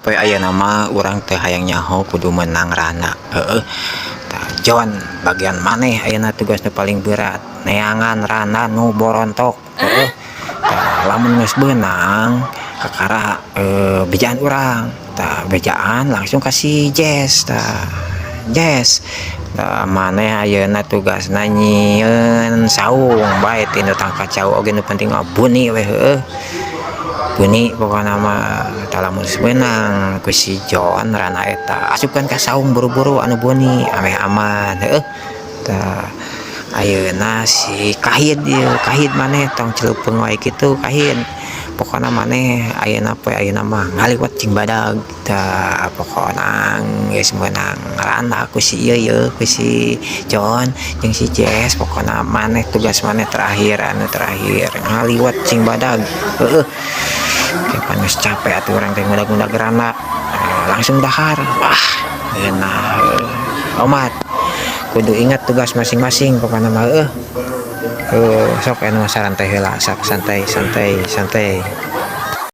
poe aya nama urang teh hayang nyaho kudu menang rana heeh. Jon bagian maneh ayeuna tugas nu paling berat neangan rana nu borontok heeh. Lamun geus beunang kakara bejaan urang bejaan langsung kasih Jess Jess maneh ayeuna tugasna nyieun saung bae tinu tangka cau oge nu penting mah bunyi we heueuh bunyi pokokna mah lamun beunang ku si Jon rana eta asupkeun ka saung buru-buru anu bunyi ame aman heueuh tah ayeuna si kahid ieu kahid maneh tong celeupeung wae kitu kahid pokokna maneh ayeuna poe ayeuna mah ngaliwat cing badag tah pokona geus meunang rana ku si ieu ku si Jon jeung si Jess pokona maneh tugas maneh terakhir anu terakhir ngaliwat cing badag heueuh kapan geus capek atuh urang teh ngudag-ngudag rana langsung dahar wah euna omat kudu ingat tugas masing-masing pokokna mah sok anu sarantai heula sak santai